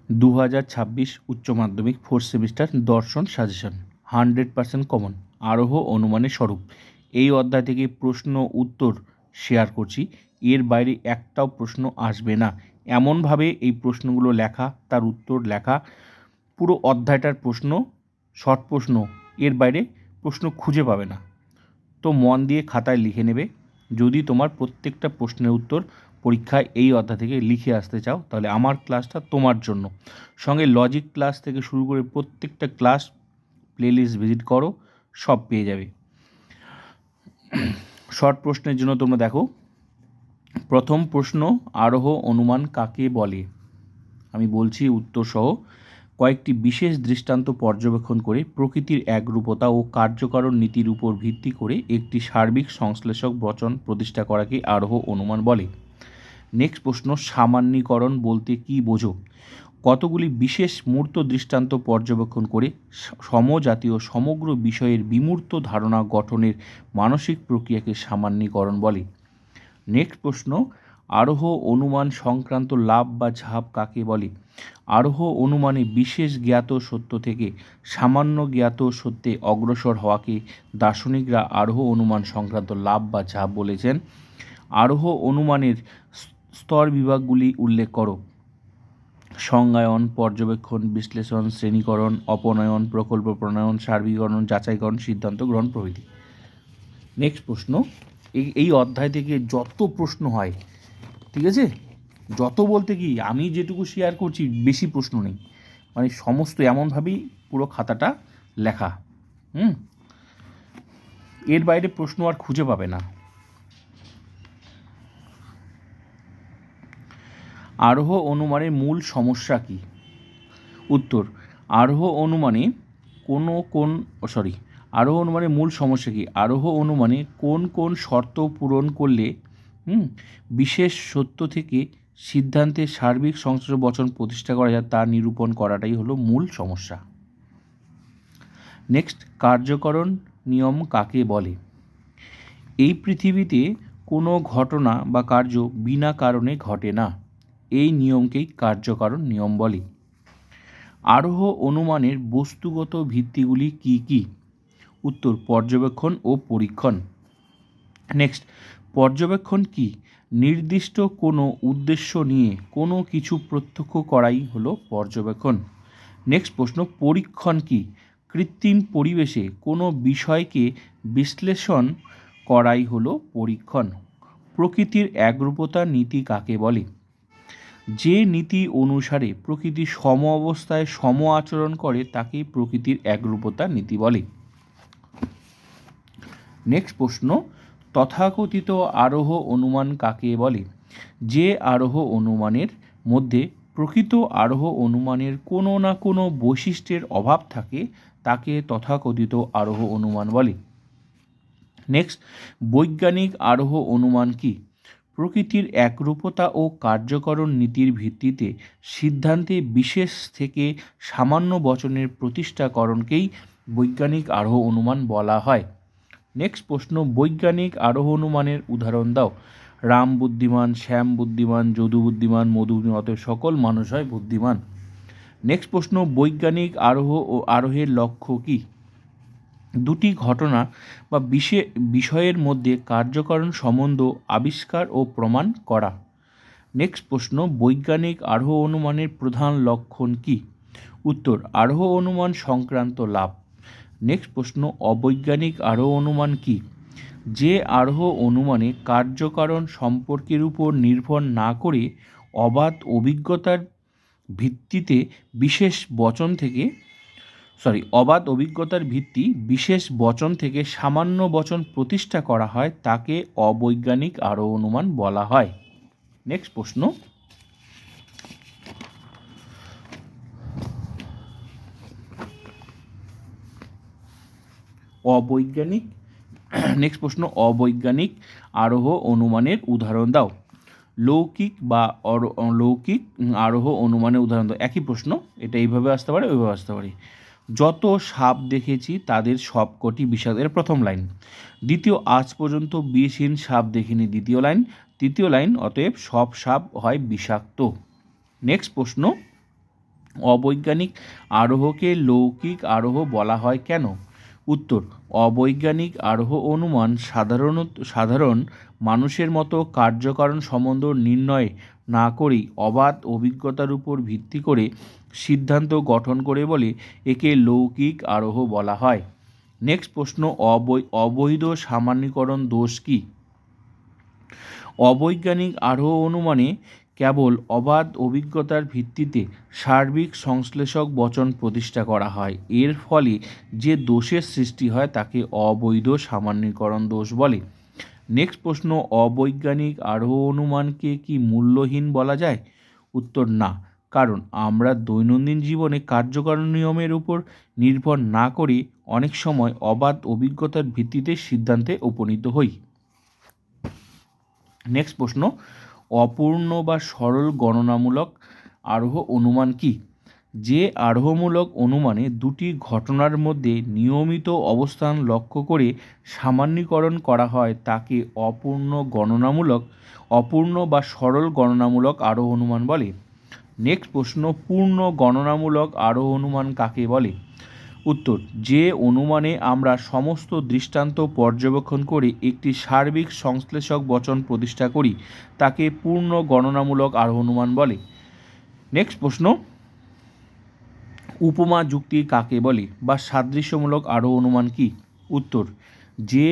2026 উচ্চ মাধ্যমিক 4th semester দর্শন সাজেশন 100% কমন আরোহ অনুমানের স্বরূপ। এই অধ্যায় থেকে প্রশ্ন উত্তর শেয়ার করছি, এর বাইরে একটাও প্রশ্ন আসবে না। এমনভাবে এই প্রশ্নগুলো লেখা, তার উত্তর লেখা, পুরো অধ্যায়টার প্রশ্ন, শর্ট প্রশ্ন, এর বাইরে প্রশ্ন খুঁজে পাবে না। তো মন দিয়ে খাতায় লিখে নেবে। যদি তোমার প্রত্যেকটা প্রশ্নের উত্তর পরীক্ষায় এই অধ্যায় থেকে লিখে আসতে চাও, তাহলে আমার ক্লাসটা তোমার জন্য। সঙ্গে লজিক ক্লাস থেকে শুরু করে প্রত্যেকটা ক্লাস প্লেলিস্ট ভিজিট করো, সব পেয়ে যাবে। শর্ট প্রশ্নের জন্য তোমরা দেখো, প্রথম প্রশ্ন, আরোহ অনুমান কাকে বলে? আমি বলছি উত্তর সহ। কয়েকটি বিশেষ দৃষ্টান্ত পর্যবেক্ষণ করে প্রকৃতির একরূপতা ও কার্যকারণ নীতির উপর ভিত্তি করে একটি সার্বিক সংশ্লেষক বচন প্রতিষ্ঠা করাকে আরোহ অনুমান বলে। নেক্সট প্রশ্ন, সামান্যীকরণ বলতে কী বোঝো? কতগুলি বিশেষ মূর্ত দৃষ্টান্ত পর্যবেক্ষণ করে সমজাতীয় সমগ্র বিষয়ের বিমূর্ত ধারণা গঠনের মানসিক প্রক্রিয়াকে সামান্যীকরণ বলে। নেক্সট প্রশ্ন, আরোহ অনুমান সংক্রান্ত লাভ বা ঝাঁপ কাকে বলে? আরোহ অনুমানে বিশেষ জ্ঞাত সত্য থেকে সামান্য জ্ঞাত সত্যে অগ্রসর হওয়াকে দার্শনিকরা আরোহ অনুমান সংক্রান্ত লাভ বা ঝাঁপ বলেছেন। আরোহ অনুমানের স্তর বিভাগগুলি উল্লেখ করো। সংজ্ঞায়ন, পর্যবেক্ষণ, বিশ্লেষণ, শ্রেণীকরণ, অপনয়ন, প্রকল্প প্রণয়ন, সার্বিকরণ, যাচাইকরণ, সিদ্ধান্ত গ্রহণ প্রভৃতি। নেক্সট প্রশ্ন, এই অধ্যায় থেকে যত প্রশ্ন হয়, ঠিক আছে, যত বলতে কি আমি যেটুকু শেয়ার করছি বেশি প্রশ্ন নেই, মানে সমস্ত এমনভাবেই পুরো খাতাটা লেখা। এর বাইরে প্রশ্ন আর খুঁজে পাবে না। আরোহ অনুমানের মূল সমস্যা কী? উত্তর, আরোহ অনুমানে আরোহ অনুমানের মূল সমস্যা কী? আরোহ অনুমানে কোন কোন শর্ত পূরণ করলে বিশেষ সত্য থেকে সিদ্ধান্তে সার্বিক সংশ্লেষ বচন প্রতিষ্ঠা করা যায় তা নিরূপণ করাটাই হলো মূল সমস্যা। নেক্সট, কার্যকরণ নিয়ম কাকে বলে? এই পৃথিবীতে কোনো ঘটনা বা কার্য বিনা কারণে ঘটে না, এই নিয়মকেই কার্যকারণ নিয়ম বলে। আরোহ অনুমানের বস্তুগত ভিত্তিগুলি কি কি? উত্তর, পর্যবেক্ষণ ও পরীক্ষণ। নেক্সট, পর্যবেক্ষণ কি? নির্দিষ্ট কোনো উদ্দেশ্য নিয়ে কোনো কিছু প্রত্যক্ষ করাই হলো পর্যবেক্ষণ। নেক্সট প্রশ্ন, পরীক্ষণ কি? কৃত্রিম পরিবেশে কোনো বিষয়কে বিশ্লেষণ করাই হলো পরীক্ষণ। প্রকৃতির একরূপতা নীতি কাকে বলে? যে নীতি অনুসারে প্রকৃতি সম অবস্থায় সম আচরণ করে তাকেই প্রকৃতির একরূপতা নীতি বলে। নেক্সট প্রশ্ন, তথাকথিত আরোহ অনুমান কাকে বলে? যে আরোহ অনুমানের মধ্যে প্রকৃত আরোহ অনুমানের কোনো না কোনো বৈশিষ্ট্যের অভাব থাকে তাকে তথাকথিত আরোহ অনুমান বলে। নেক্সট, বৈজ্ঞানিক আরোহ অনুমান কি? প্রকৃতির একরূপতা ও কার্যকরণ নীতির ভিত্তিতে সিদ্ধান্তে বিশেষ থেকে সামান্য বচনের প্রতিষ্ঠাকরণকেই বৈজ্ঞানিক আরোহ অনুমান বলা হয়। নেক্সট প্রশ্ন, বৈজ্ঞানিক আরোহ অনুমানের উদাহরণ দাও। রাম বুদ্ধিমান, শ্যাম বুদ্ধিমান, যদু বুদ্ধিমান, মধু বুদ্ধিমান, অতএব সকল মানুষ হয় বুদ্ধিমান। নেক্সট প্রশ্ন, বৈজ্ঞানিক আরোহ ও আরোহের লক্ষ্য কী? দুটি ঘটনা বা বিষয়ের মধ্যে কার্যকারণ সম্বন্ধ আবিষ্কার ও প্রমাণ করা। নেক্সট প্রশ্ন, বৈজ্ঞানিক আরোহ অনুমানের প্রধান লক্ষণ কী? উত্তর, আরোহ অনুমান সংক্রান্ত লাভ। নেক্সট প্রশ্ন, অবৈজ্ঞানিক আরোহ অনুমান কী? যে আরোহ অনুমানে কার্যকারণ সম্পর্কের উপর নির্ভর না করে অবাধ অভিজ্ঞতার ভিত্তিতে বিশেষ বচন থেকে সামান্য বচন প্রতিষ্ঠা করা হয় তাকে অবৈজ্ঞানিক আরোহ অনুমান বলা হয়। নেক্সট প্রশ্ন, অবৈজ্ঞানিক আরোহ অনুমানের উদাহরণ দাও। লৌকিক বা অলৌকিক আরোহ অনুমানের উদাহরণ দাও। একই প্রশ্ন, এটা এইভাবে আসতে পারে, ওইভাবে আসতে পারে। যত সাপ দেখেছি তাদের সবকটি বিষাক্ত, এর প্রথম লাইন। দ্বিতীয়, আজ পর্যন্ত বিষহীন সাপ দেখিনি, দ্বিতীয় লাইন। তৃতীয় লাইন, অতএব সব সাপ হয় বিষাক্ত। নেক্সট প্রশ্ন, অবৈজ্ঞানিক আরোহকে লৌকিক আরোহ বলা হয় কেন? উত্তর, অবৈজ্ঞানিক আরোহ অনুমান সাধারণ মানুষের মতো কার্যকারণ সম্বন্ধ নির্ণয় না করেই অবাধ অভিজ্ঞতার উপর ভিত্তি করে সিদ্ধান্ত গঠন করে বলে একে লৌকিক আরোহ বলা হয়। নেক্সট প্রশ্ন, অবৈধ সামান্যীকরণ দোষ কী? অবৈজ্ঞানিক আরোহ অনুমানে কেবল অবাধ অভিজ্ঞতার ভিত্তিতে সার্বিক সংশ্লেষক বচন প্রতিষ্ঠা করা হয়। এর ফলে যে দোষের সৃষ্টি হয় তাকে অবৈধ সামান্যীকরণ দোষ বলে। নেক্সট প্রশ্ন, অবৈজ্ঞানিক আরোহ অনুমানকে কি মূল্যহীন বলা যায়? উত্তর, না, কারণ আমরা দৈনন্দিন জীবনে কার্যকারণ নিয়মের উপর নির্ভর না করে অনেক সময় অবাধ অভিজ্ঞতার ভিত্তিতে সিদ্ধান্তে উপনীত হই। নেক্সট প্রশ্ন, অপূর্ণ বা সরল গণনামূলক আরোহ অনুমান কি? যে আরোহমূলক অনুমানে দুটি ঘটনার মধ্যে নিয়মিত অবস্থান লক্ষ্য করে সামান্যীকরণ করা হয় তাকে অপূর্ণ বা সরল গণনামূলক আরোহ অনুমান বলে। নেক্সট প্রশ্ন, পূর্ণ গণনামূলক আরোহ অনুমান কাকে বলে? উত্তর, যে অনুমানে আমরা সমস্ত দৃষ্টান্ত পর্যবেক্ষণ করে একটি সার্বিক সংশ্লেষক বচন প্রতিষ্ঠা করি তাকে পূর্ণ গণনামূলক আরোহ অনুমান বলে। নেক্সট প্রশ্ন, উপমা যুক্তি কাকে বলে বা সাদৃশ্যমূলক আরোহ অনুমান কি? উত্তর, যে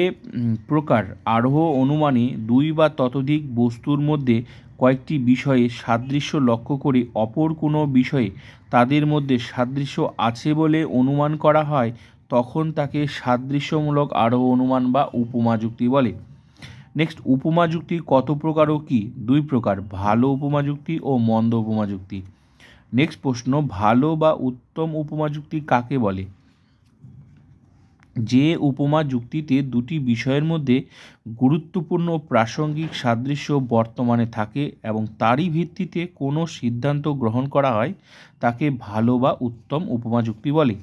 প্রকার আরোহ অনুমানে দুই বা ততোধিক বস্তুর মধ্যে কয়েকটি বিষয়ে সাদৃশ্য লক্ষ্য করে অপর কোনো বিষয়ে তাদের মধ্যে সাদৃশ্য আছে বলে অনুমান করা হয় তখন তাকে সাদৃশ্যমূলক আরোহ অনুমান বা উপমা যুক্তি বলে। নেক্সট, উপমা যুক্তি কত প্রকার ও কী? দুই প্রকার, ভালো উপমা যুক্তি ও মন্দ উপমা যুক্তি। নেক্সট প্রশ্ন, ভালো বা উত্তম উপমা যুক্তি কাকে বলে? যে উপমা যুক্তিতে দুটি বিষয়ের মধ্যে গুরুত্বপূর্ণ প্রাসঙ্গিক সাদৃশ্য বর্তমানে থাকে এবং তারই ভিত্তিতে কোনো সিদ্ধান্ত গ্রহণ করা হয় তাকে ভালো বা উত্তম উপমা যুক্তি বলে।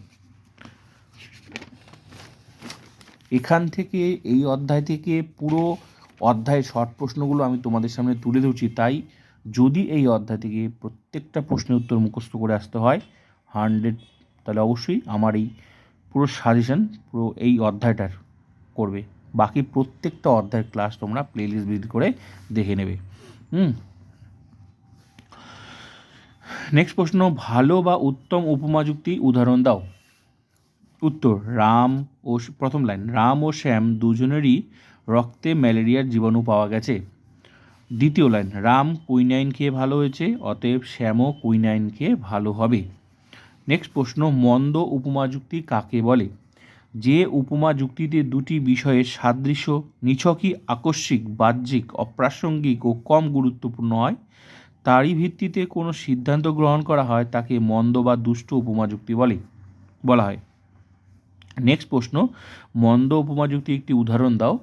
এখান থেকে এই অধ্যায় থেকে পুরো অধ্যায়ের শর্ট প্রশ্নগুলো আমি তোমাদের সামনে তুলে ধরছি, তাই যদি এই অধ্যায় থেকে প্রত্যেকটা প্রশ্নের উত্তর মুখস্থ করে আসতে হয় 100, তাহলে অবশ্যই আমার এই পুরো সাজেশন পুরো এই অধ্যায়টার করবে। বাকি প্রত্যেকটা অধ্যায়ের ক্লাস তোমরা প্লেলিস্ট ভিজিট করে দেখে নেবে। নেক্সট প্রশ্ন, ভালো বা উত্তম উপমা যুক্তি উদাহরণ দাও। উত্তর, প্রথম লাইন, রাম ও শ্যাম দুজনেরই রক্তে ম্যালেরিয়ার জীবাণু পাওয়া গেছে। দ্বিতীয় লাইন, রাম কুইনাইন খেয়ে ভালো হয়েছে, অতএব শ্যামও কুইনাইন খেয়ে ভালো হবে। নেক্সট প্রশ্ন, মন্দ উপমা যুক্তি কাকে বলে? যে উপমা যুক্তিতে দুটি বিষয়ের সাদৃশ্য নিছকই আকস্মিক, বাহ্যিক, অপ্রাসঙ্গিক ও কম গুরুত্বপূর্ণ হয় তারই ভিত্তিতে কোনো সিদ্ধান্ত গ্রহণ করা হয় তাকে মন্দ বা দুষ্ট উপমা যুক্তি বলা হয়। নেক্সট প্রশ্ন, মন্দ উপমা যুক্তি একটি উদাহরণ দাও।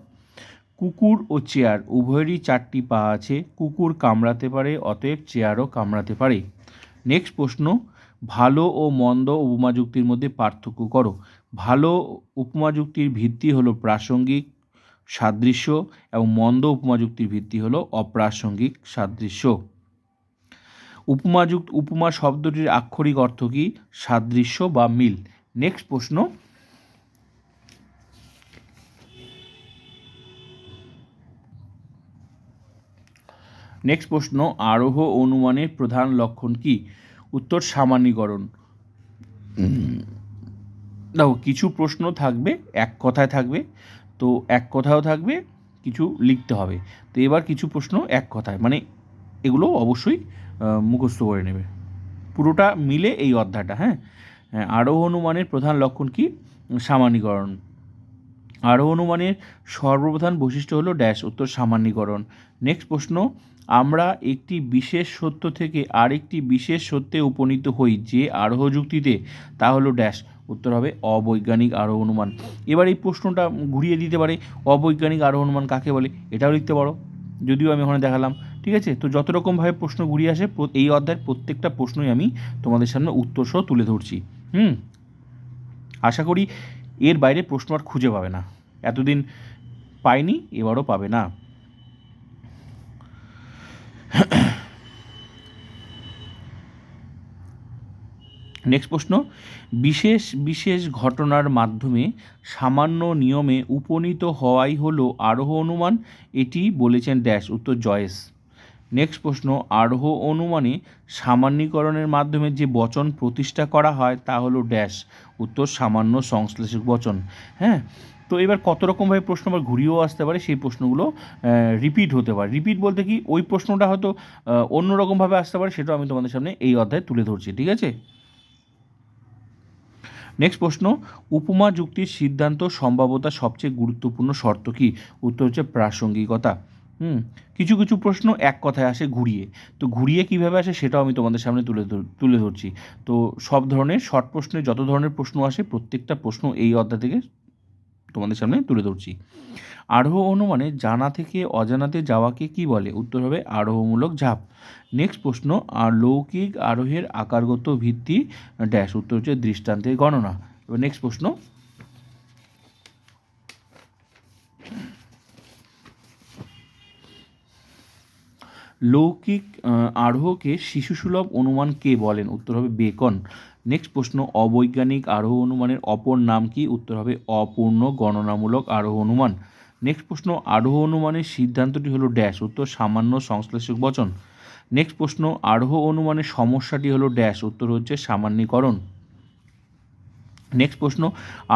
কুকুর ও চেয়ার উভয়েরই 4টি পা আছে, কুকুর কামড়াতে পারে, অতএব চেয়ারও কামড়াতে পারে। নেক্সট প্রশ্ন, ভালো ও মন্দ উপমা যুক্তির মধ্যে পার্থক্য করো। ভালো উপমা যুক্তির ভিত্তি হলো প্রাসঙ্গিক সাদৃশ্য এবং মন্দ উপমা যুক্তির ভিত্তি হলো অপ্রাসঙ্গিক সাদৃশ্য। উপমা শব্দটির আক্ষরিক অর্থ কী? সাদৃশ্য বা মিল। নেক্সট প্রশ্ন, আরোহ অনুমানের প্রধান লক্ষণ কি? উত্তর, সামান্যীকরণ। দেখো, কিছু প্রশ্ন থাকবে এক কথায় থাকবে, তো এক কথাও থাকবে, কিছু লিখতে হবে। তো এবার কিছু প্রশ্ন এক কথায়, মানে এগুলো অবশ্যই মুখস্থ করে নেবে, পুরোটা মিলে এই অধ্যায়টা। আরোহ অনুমানের প্রধান লক্ষণ কি? সামান্যীকরণ। আরোহ অনুমানের সর্বপ্রধান বৈশিষ্ট্য হলো ড্যাশ। উত্তর, সামান্যীকরণ। নেক্সট প্রশ্ন, আমরা একটি বিশেষ সত্য থেকে আরেকটি বিশেষ সত্যে উপনীত হই যে আরোহ যুক্তিতে, তা হলো ড্যাশ। উত্তর হবে অবৈজ্ঞানিক আরোহ অনুমান। এবার এই প্রশ্নটা ঘুরিয়ে দিতে পারে, অবৈজ্ঞানিক আরোহ অনুমান কাকে বলে, এটাও লিখতে পারো, যদিও আমি ওখানে দেখালাম। ঠিক আছে, তো যত রকমভাবে প্রশ্ন ঘুরিয়ে আসে এই অধ্যায়ের প্রত্যেকটা প্রশ্নই আমি তোমাদের সামনে উত্তর সহ তুলে ধরছি। আশা করি এর বাইরে প্রশ্ন আর খুঁজে পাবে না, এতদিন পাইনি, এবারও পাবে না। নেক্সট প্রশ্ন, বিশেষ বিশেষ ঘটনার মাধ্যমে সামান্য নিয়মে উপনীত হওয়াই হলো আরোহ অনুমান, এটি বলেছেন ড্যাশ, উত্তর জয়েস। নেক্সট প্রশ্ন, আরোহ অনুমানে সামান্যীকরণের মাধ্যমে যে বচন প্রতিষ্ঠা করা হয় তা হলো ড্যাশ, উত্তর সামান্য সংশ্লেষক বচন। হ্যাঁ, তো এবার কত রকমভাবে প্রশ্ন আবার ঘুরিয়েও আসতে পারে, সেই প্রশ্নগুলো রিপিট হতে পারে। রিপিট বলতে কি, ওই প্রশ্নটা হয়তো অন্য রকমভাবে আসতে পারে, সেটাও আমি তোমাদের সামনে এই অধ্যায়ে তুলে ধরছি, ঠিক আছে। নেক্সট প্রশ্ন, উপমা যুক্তির সিদ্ধান্ত সম্ভাব্যতা সবচেয়ে গুরুত্বপূর্ণ শর্ত কী, উত্তর হচ্ছে প্রাসঙ্গিকতা। কিছু কিছু প্রশ্ন এক কথায় আসে ঘুরিয়ে, তো ঘুরিয়ে কীভাবে আসে সেটাও আমি তোমাদের সামনে তুলে ধরছি। তো সব ধরনের শর্ট প্রশ্নে যত ধরনের প্রশ্ন আসে প্রত্যেকটা প্রশ্ন এই অধ্যায় থেকে তোমাদের সামনে তুলে ধরছি। আরোহ অনুমানে জানা থেকে অজানাতে যাওয়াকে কি বলে, উত্তর হবে আরোহমূলক ঝাঁপ। নেক্সট প্রশ্ন, লৌকিক আরোহের আকারগত ভিত্তি ড্যাশ, উত্তর হচ্ছে দৃষ্টান্তের গণনা। এবার নেক্সট প্রশ্ন, লৌকিক আরোহকে শিশুসুলভ অনুমান কে বলেন, উত্তর হবে বেকন। নেক্সট প্রশ্ন, অবৈজ্ঞানিক আরোহ অনুমানের অপর নাম কি, উত্তর হবে অপূর্ণ গণনামূলক আরোহ অনুমান। নেক্সট প্রশ্ন, আরোহ অনুমানের সিদ্ধান্তটি হলো ড্যাশ, উত্তর সামান্য সংশ্লেষক বচন। নেক্সট প্রশ্ন, আরোহ অনুমানের সমস্যাটি হলো ড্যাশ, উত্তর হচ্ছে সামান্যীকরণ। নেক্সট প্রশ্ন,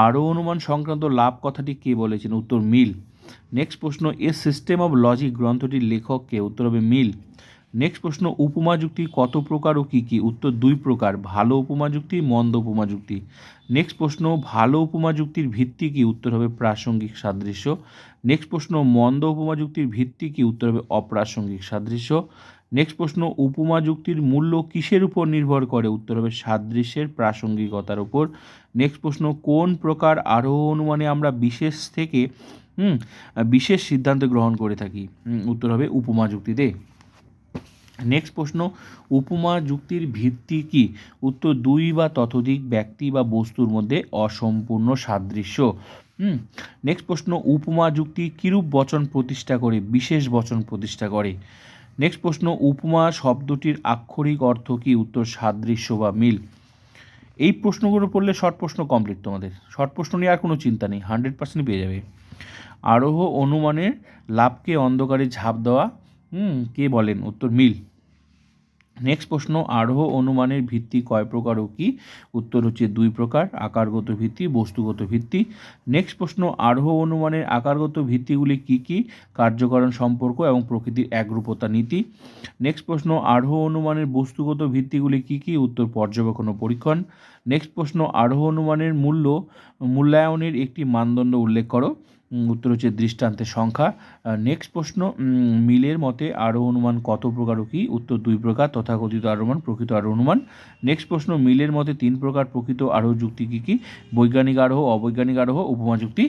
আরোহ অনুমান সংক্রান্ত লাভ কথাটি কে বলেছেন, উত্তর মিল। নেক্সট প্রশ্ন, এ সিস্টেম অব লজিক গ্রন্থটির লেখক কে, উত্তর হবে মিল। নেক্সট প্রশ্ন, উপমা যুক্তি কত প্রকার ও কী কী, উত্তর দুই প্রকার, ভালো উপমা যুক্তি, মন্দ উপমা যুক্তি। নেক্সট প্রশ্ন, ভালো উপমা যুক্তির ভিত্তি কী, উত্তর হবে প্রাসঙ্গিক সাদৃশ্য। নেক্সট প্রশ্ন, মন্দ উপমা যুক্তির ভিত্তি কী, উত্তর হবে অপ্রাসঙ্গিক সাদৃশ্য। নেক্সট প্রশ্ন, উপমা যুক্তির মূল্য কিসের উপর নির্ভর করে, উত্তর হবে সাদৃশ্যের প্রাসঙ্গিকতার উপর। নেক্সট প্রশ্ন, কোন প্রকার আরোহ অনুমানে আমরা বিশেষ থেকে বিশেষ সিদ্ধান্ত গ্রহণ করে থাকি, উত্তর হবে উপমা যুক্তিতে। নেক্সট প্রশ্ন, উপমা যুক্তির ভিত্তি কি, উত্তর দুই বা ততোধিক ব্যক্তি বা বস্তুর মধ্যে অসম্পূর্ণ সাদৃশ্য। নেক্সট প্রশ্ন, উপমা যুক্তি কিরূপ বচন প্রতিষ্ঠা করে, বিশেষ বচন প্রতিষ্ঠা করে। নেক্সট প্রশ্ন, উপমা শব্দটির আক্ষরিক অর্থ কি, উত্তর সাদৃশ্য বা মিল। এই প্রশ্নগুলো পড়লে শর্ট প্রশ্ন কমপ্লিট, তোমাদের শর্ট প্রশ্ন নিয়ে আর কোনো চিন্তা নেই, 100% পেয়ে যাবে। আরোহ অনুমানের লাভকে অন্ধকারে ঝাঁপ দেওয়া কে বলেন, উত্তর মিল। নেক্সট প্রশ্ন, আরোহ অনুমানের ভিত্তি কয় প্রকার ও কী, উত্তর হচ্ছে দুই প্রকার, আকারগত ভিত্তি, বস্তুগত ভিত্তি। নেক্সট প্রশ্ন, আরোহ অনুমানের আকারগত ভিত্তিগুলি কী কী, কার্যকারণ সম্পর্ক এবং প্রকৃতির একরূপতা নীতি। নেক্সট প্রশ্ন, আরোহ অনুমানের বস্তুগত ভিত্তিগুলি কী কী, উত্তর পর্যবেক্ষণ ও পরীক্ষণ। নেক্সট প্রশ্ন, আরোহ অনুমানের মূল্যায়নের একটি মানদণ্ড উল্লেখ করো, উত্তর হচ্ছে দৃষ্টান্তের সংখ্যা। নেক্সট প্রশ্ন, মিলের মতে আরোহ অনুমান কত প্রকার ও কী, উত্তর দুই প্রকার, তথাকথিত আরোহ অনুমান, প্রকৃত আরোহ অনুমান। নেক্সট প্রশ্ন, মিলের মতে তিন প্রকার প্রকৃত আরোহ যুক্তি কী কী, বৈজ্ঞানিক আরোহ, অবৈজ্ঞানিক আরোহ, উপমা যুক্তি।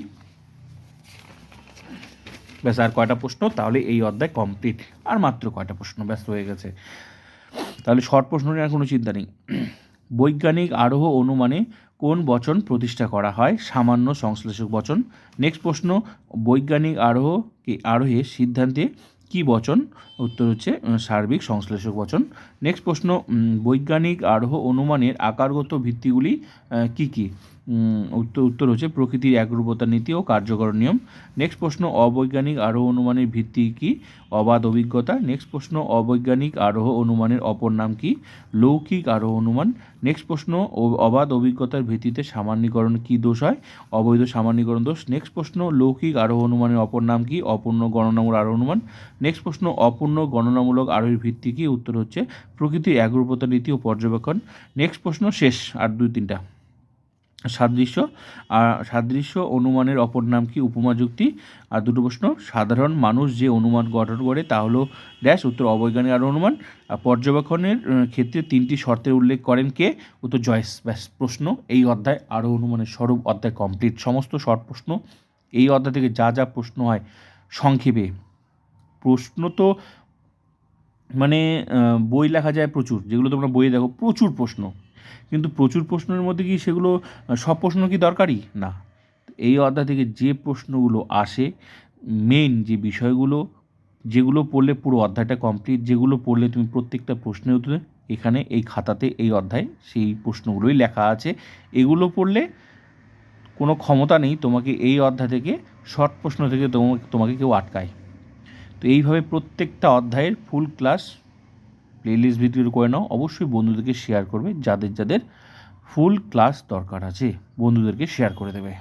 ব্যাস, আর কয়টা প্রশ্ন, তাহলে এই অধ্যায় কমপ্লিট। আর মাত্র কয়টা প্রশ্ন, ব্যস্ত হয়ে গেছে, তাহলে শর্ট প্রশ্ন নিয়ে আর কোনো চিন্তা নেই। বৈজ্ঞানিক আরোহ অনুমানে কোন বচন প্রতিষ্ঠা করা হয়, সামান্য সংশ্লেষক বচন। নেক্সট প্রশ্ন, বৈজ্ঞানিক আরোহের সিদ্ধান্তে কি বচন, উত্তর হচ্ছে সার্বিক সংশ্লেষক বচন। নেক্সট প্রশ্ন, বৈজ্ঞানিক আরোহ অনুমানের আকারগত ভিত্তিগুলি কি কি, উত্তর হচ্ছে প্রকৃতির একরূপতা নীতি ও কার্যকর নিয়ম। নেক্সট প্রশ্ন, অবৈজ্ঞানিক আরোহ অনুমানের ভিত্তি কি, অবাধ অভিজ্ঞতা। নেক্সট প্রশ্ন, অবৈজ্ঞানিক আরোহ অনুমানের অপর নাম কি, লৌকিক আরোহ অনুমান। নেক্সট প্রশ্ন, অবাধ অভিজ্ঞতার ভিত্তিতে সামান্যীকরণ কি দোষ হয়, অবৈধ সামান্যীকরণ দোষ। নেক্সট প্রশ্ন, লৌকিক আরোহ অনুমানের অপর নাম কি, অপূর্ণ গণনামূলক আরোহ অনুমান। নেক্সট প্রশ্ন, অপূর্ণ গণনামূলক আরোহের ভিত্তি কি, উত্তর হচ্ছে প্রকৃতির একরূপতা নীতি ও পর্যবেক্ষণ। নেক্সট প্রশ্ন শেষ, আর দুই তিনটা। সাদৃশ্য অনুমানের অপর নাম কি, উপমা যুক্তি। আর দুটো প্রশ্ন, সাধারণ মানুষ যে অনুমান গঠন করে তা হলো ড্যাশ, উত্তর অবৈজ্ঞানিক আরোহ অনুমান। আর পর্যবেক্ষণের ক্ষেত্রে তিনটি শর্তের উল্লেখ করেন কে, উত্তর জয়েস। ব্যাস, প্রশ্ন এই অধ্যায় আরোহ অনুমানের স্বরূপ অধ্যায় কমপ্লিট। সমস্ত শর্ট প্রশ্ন এই অধ্যায় থেকে যা যা প্রশ্ন হয় সংক্ষেপে, প্রশ্ন তো মানে বই লেখা যায় প্রচুর, যেগুলো তোমরা বইয়ে দেখো প্রচুর প্রশ্ন, কিন্তু প্রচুর প্রশ্নের মধ্যে কি সেগুলো সব প্রশ্ন কি দরকারি না, এই অধ্যায় থেকে যে প্রশ্নগুলো আসে, মেন যে বিষয়গুলো যেগুলো পড়লে পুরো অধ্যায়টা কমপ্লিট, যেগুলো পড়লে তুমি প্রত্যেকটা প্রশ্নের উত্তরে এখানে এই খাতাতে এই অধ্যায় সেই প্রশ্নগুলোই লেখা আছে। এগুলো পড়লে কোনো ক্ষমতা নেই তোমাকে এই অধ্যায় থেকে শর্ট প্রশ্ন থেকে তোমাকে কেউ আটকায়। তো এইভাবে প্রত্যেকটা অধ্যায়ের ফুল ক্লাস প্লেলিস্ট ভিডিও করে নাও। অবশ্যই বন্ধুদেরকে শেয়ার করবে, যাদের যাদের ফুল ক্লাস দরকার আছে বন্ধুদেরকে শেয়ার করে দেবে।